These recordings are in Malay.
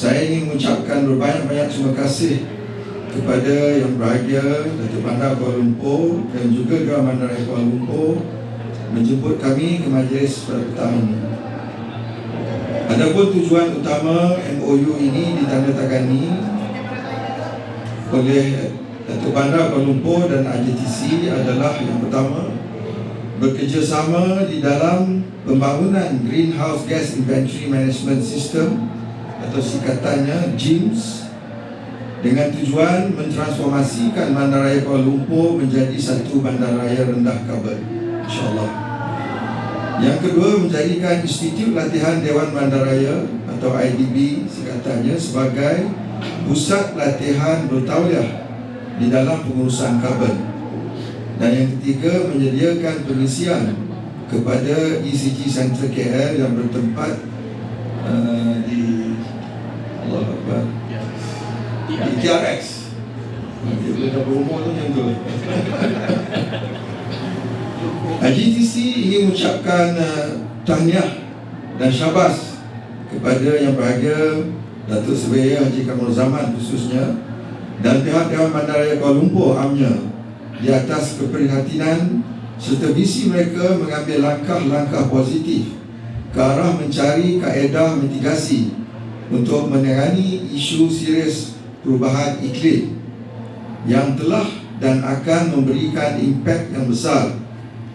Saya ingin mengucapkan berbanyak-banyak terima kasih kepada Yang Berbahagia Datuk Bandar Kuala Lumpur dan juga Dewan Bandaraya Kuala Lumpur menjemput kami ke majlis pada petang ini. Adapun tujuan utama MOU ini ditandatangani oleh Datuk Bandar Kuala Lumpur dan IGTC adalah yang pertama, bekerjasama di dalam pembangunan Greenhouse Gas Inventory Management System atau singkatannya GIMS, dengan tujuan mentransformasikan Bandaraya Kuala Lumpur menjadi satu bandaraya rendah karbon, insyaAllah. Yang kedua, menjadikan Institut Latihan Dewan Bandaraya atau IDB singkatannya sebagai pusat latihan bertauliah di dalam pengurusan karbon. Dan yang ketiga, menyediakan pengisian kepada ECG Center KL yang bertempat di di TRX. Dia boleh dah berumur tu macam tu. IGTC ingin mengucapkan tahniah dan syabas kepada Yang Berbahagia Datuk Surveyor Haji Kamrul Zaman khususnya dan pihak Dewan Bandaraya Kuala Lumpur amnya di atas keprihatinan serta visi mereka mengambil langkah-langkah positif ke arah mencari kaedah mitigasi untuk menangani isu serius perubahan iklim yang telah dan akan memberikan impak yang besar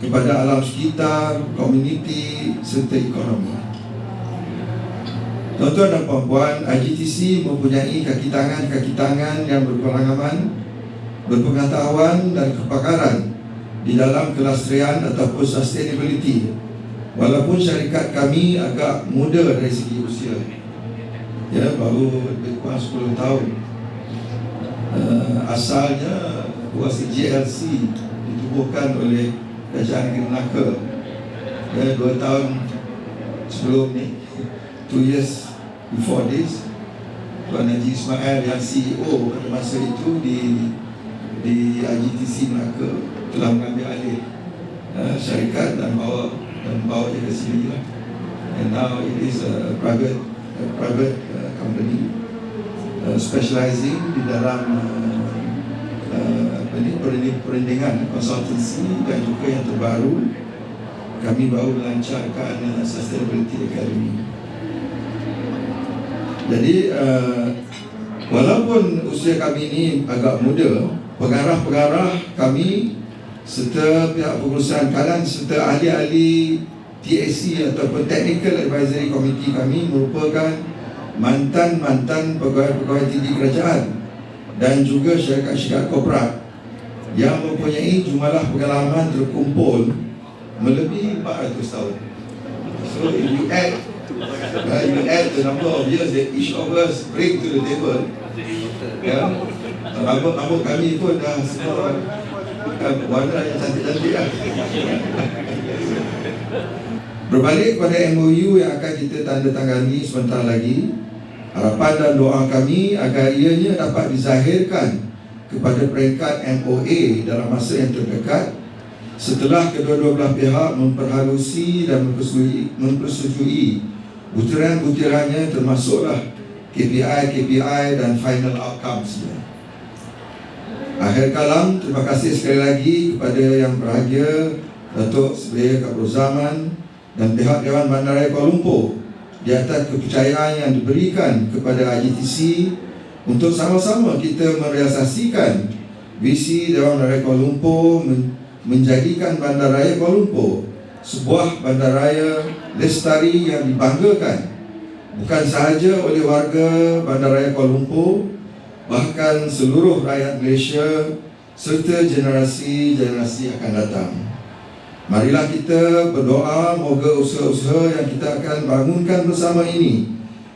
kepada alam sekitar, komuniti serta ekonomi. Tuan-tuan dan puan-puan, IGTC mempunyai kaki tangan yang berpengalaman, berpengetahuan dan kepakaran di dalam kelestarian ataupun sustainability. Walaupun syarikat kami agak muda dari segi usia, ya, baru lebih kurang 10 tahun. Asalnya kuasa GLC ditubuhkan oleh Kerajaan Negeri Melaka 2 tahun sebelum ni, 2 years before this. Tuan Haji Ismail yang CEO pada masa itu di IGTC Melaka telah mengambil alih syarikat dan bawa dia ke sini lah. And now it is a private company specializing di dalam perundingan konsultansi dan juga yang terbaru kami baru melancarkan Sustainability Academy. Jadi walaupun usia kami ini agak muda, pengarah-pengarah kami serta pihak pengurusan kalan serta ahli-ahli TAC ataupun Technical Advisory Committee kami merupakan mantan pegawai-pegawai tinggi kerajaan dan juga syarikat-syarikat korporat yang mempunyai jumlah pengalaman terkumpul melebihi 400 tahun. So if you add the number of years that each of us bring to the table, ya, rambut kami pun dah semua warna yang cantik-cantik lah. Berbalik kepada MOU yang akan kita tandatangani sebentar lagi, harapan dan doa kami agar ianya dapat dizahirkan kepada peringkat MOA dalam masa yang terdekat setelah kedua-dua belah pihak memperhalusi dan mempersetujui butiran-butirannya, termasuklah KPI dan final outcomes-nya. Akhir kalam, terima kasih sekali lagi kepada Yang Berbahagia Datuk Surveyor Kamrul Zaman dan pihak Dewan Bandaraya Kuala Lumpur di atas kepercayaan yang diberikan kepada IGTC untuk sama-sama kita merealisasikan visi Dewan Bandaraya Kuala Lumpur menjadikan Bandaraya Kuala Lumpur sebuah bandaraya lestari yang dibanggakan bukan sahaja oleh warga Bandaraya Kuala Lumpur, bahkan seluruh rakyat Malaysia serta generasi-generasi akan datang. Marilah kita berdoa moga usaha-usaha yang kita akan bangunkan bersama ini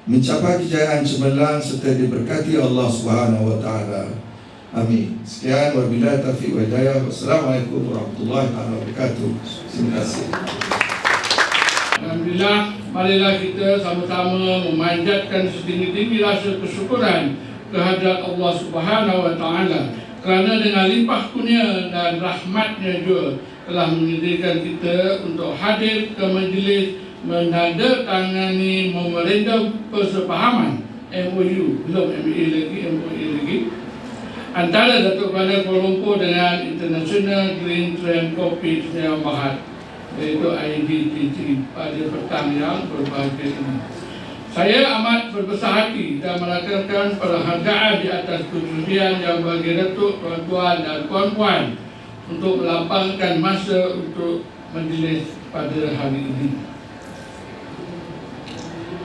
mencapai kejayaan cemerlang serta diberkati Allah Subhanahu wa taala. Amin. Sekian, wabillahi taufiq wal hidayah. Wassalamualaikum warahmatullahi wabarakatuh. Terima kasih. Alhamdulillah, marilah kita sama-sama memanjatkan setinggi-tinggi rasa kesyukuran kehadrat Allah Subhanahu wa taala kerana dengan limpah kurnia dan rahmatnya juga telah menyediakan kita untuk hadir ke majlis menandatangani memorandum persefahaman MOU, belum MOA lagi, MOA lagi, antara Datuk Bandar Kuala Lumpur dengan International Green Trend Coffee Sdn Bhd, iaitu IGTT, pada petang yang berbahagia ini. Saya amat berbesar hati dan merakamkan penghargaan di atas kesudian yang bagi Datuk, tuan-tuan dan puan-puan untuk melapangkan masa untuk majlis pada hari ini.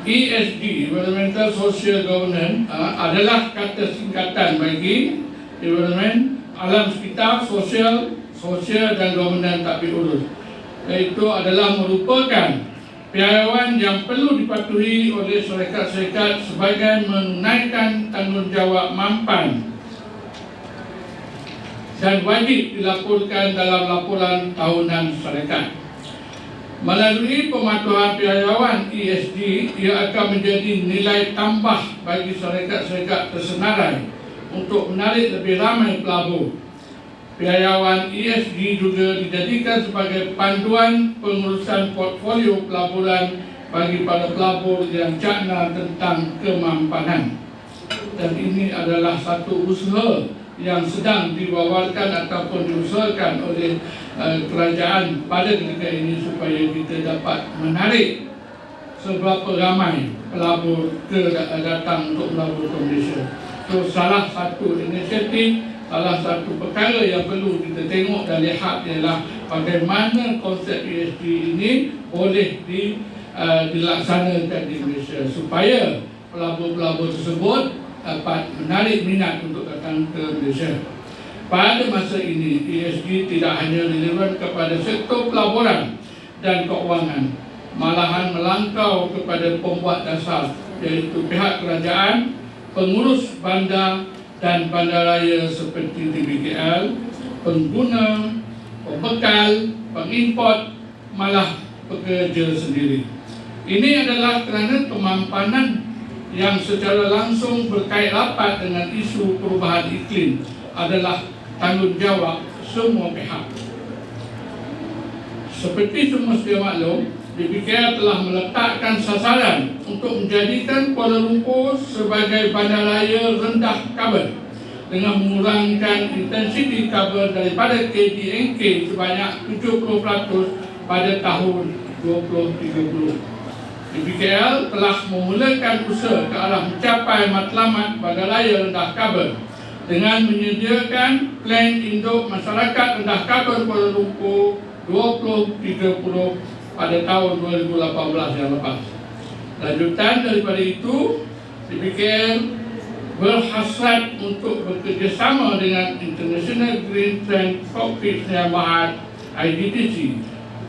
ESG, Environmental Social Governance, adalah kata singkatan bagi environment, alam sekitar, sosial dan governance takbir urus. Iaitu adalah merupakan piawaian yang perlu dipatuhi oleh syarikat-syarikat sebagai menunaikan tanggungjawab mampan dan wajib dilaporkan dalam laporan tahunan syarikat. Melalui pematuhan piawaian ESG, ia akan menjadi nilai tambah bagi syarikat-syarikat tersenarai untuk menarik lebih ramai pelabur. Piawaian ESG juga dijadikan sebagai panduan pengurusan portfolio pelaburan bagi para pelabur yang cakna tentang kemampanan. Dan ini adalah satu usaha yang sedang diwawarkan ataupun diusahakan oleh kerajaan pada ketika ini supaya kita dapat menarik seberapa ramai pelabur datang untuk melabur ke Malaysia. So, salah satu inisiatif, salah satu perkara yang perlu kita tengok dan lihat ialah bagaimana konsep ESG ini boleh dilaksanakan di Malaysia supaya pelabur-pelabur tersebut dapat menarik minat untuk datang ke Malaysia. Pada masa ini, ESG tidak hanya relevan kepada sektor pelaburan dan keuangan, malahan melangkau kepada pembuat dasar, iaitu pihak kerajaan, pengurus bandar dan bandaraya seperti DBKL, pengguna, pembekal, pengimport, malah pekerja sendiri. Ini adalah kerana kemampanan yang secara langsung berkait rapat dengan isu perubahan iklim adalah tanggungjawab semua pihak. Seperti semua sedia maklum, DBKL telah meletakkan sasaran untuk menjadikan Kuala Lumpur sebagai bandaraya rendah karbon dengan mengurangkan intensiti karbon daripada KDNK sebanyak 70% pada tahun 2030. DBKL telah memulakan usaha ke arah mencapai matlamat bandaraya rendah karbon dengan menyediakan plan induk masyarakat rendah karbon Kuala Lumpur 2030 pada tahun 2018 yang lepas. Lanjutan daripada itu, DBKL berhasrat untuk bekerjasama dengan International Green Trend Coffee Sdn Bhd IGTC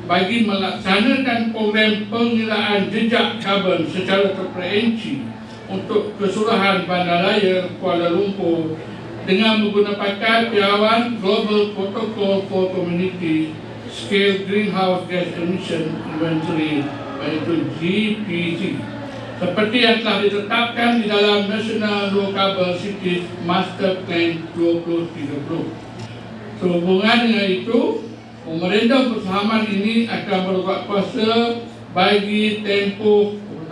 bagi melaksanakan program pengiraan jejak karbon secara terperinci untuk keseluruhan bandaraya Kuala Lumpur dengan menggunakan piawaian Global Protocol for Community Scale Greenhouse Gas Emission Inventory, iaitu GPC, seperti yang telah ditetapkan di dalam National Low Carbon Cities Master Plan 2030. Sehubungan dengan itu, pemerintah persahaman ini akan berbuat kuasa bagi tempoh 3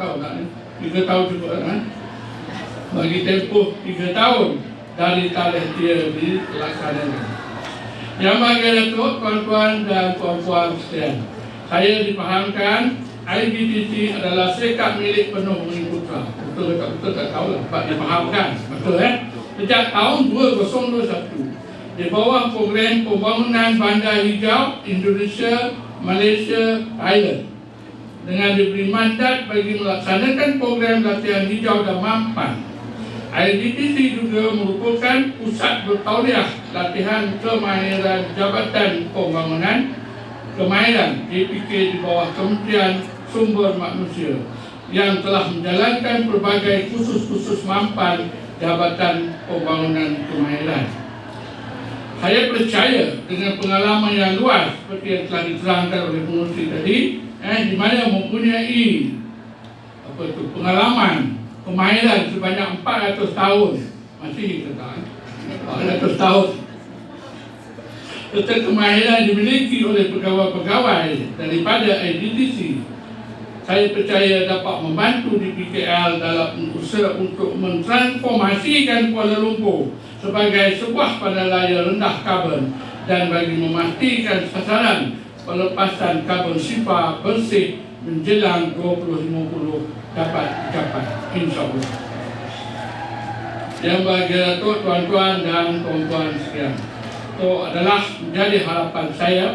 tahun juga, bagi tempoh 3 tahun dari tarikh dia dilaksanakan. Yang bagi Datuk, tuan-tuan dan puan-puan sekalian, saya dipahamkan IGTC adalah syarikat milik penuh Bumi Putra. Betul tak tahu lah, Pak dipahamkan. Betul Sejak tahun 2021 di bawah program pembangunan bandar hijau Indonesia, Malaysia, Thailand, dengan diberi mandat bagi melaksanakan program latihan hijau dan mampan. IGTC juga merupakan pusat bertauliah latihan kemahiran Jabatan Pembangunan Kemahiran JPK di bawah Kementerian Sumber Manusia yang telah menjalankan pelbagai kursus-kursus mampan Jabatan Pembangunan Kemahiran. Saya percaya dengan pengalaman yang luas seperti yang telah diterangkan oleh pengurusi tadi, di mana mempunyai pengalaman kemahiran sebanyak 400 tahun, masih kita 400 tahun, serta kemahiran dimiliki oleh pegawai-pegawai daripada IGTC. Saya percaya dapat membantu di PKL dalam usaha untuk mentransformasikan Kuala Lumpur sebagai sebuah bandaraya rendah karbon dan bagi memastikan sasaran pelepasan karbon sifar bersih menjelang 2050 dapat dicapai, insyaAllah. Yang bagi Datuk, tuan-tuan dan tuan-tuan sekalian, itu adalah menjadi harapan saya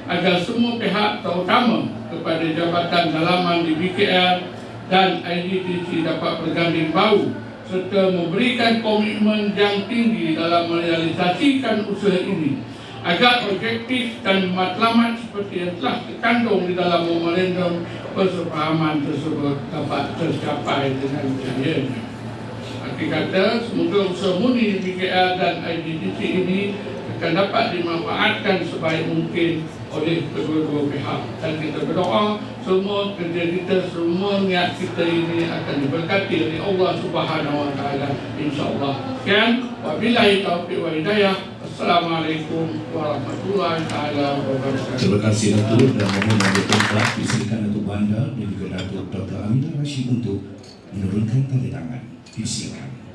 agar semua pihak, terutama kepada Jabatan Dalaman di BKL dan IGTC dapat berganding bahu serta memberikan komitmen yang tinggi dalam merealisasikan usaha ini agar objektif dan matlamat seperti yang telah terkandung di dalam memorandum persefahaman tersebut dapat tercapai dengan jayanya. Hakikatnya, semoga usaha murni BKL dan IGTC ini akan dapat dimanfaatkan sebaik mungkin oleh kedua-dua pihak, dan kita berdoa semua kerja kita, semua niat kita ini akan diberkati oleh Allah Subhanahu Wa Taala, insya-Allah. Sekian, wabillahi taufiq wa hidayah. Assalamualaikum warahmatullahi taala wabarakatuh. Terima kasih Datuk, dan mohon Datuk telah disilakan Datuk Bandar dan juga Datuk Dr. Aminah Rashid untuk menurunkan tanda tangan. Disilakan.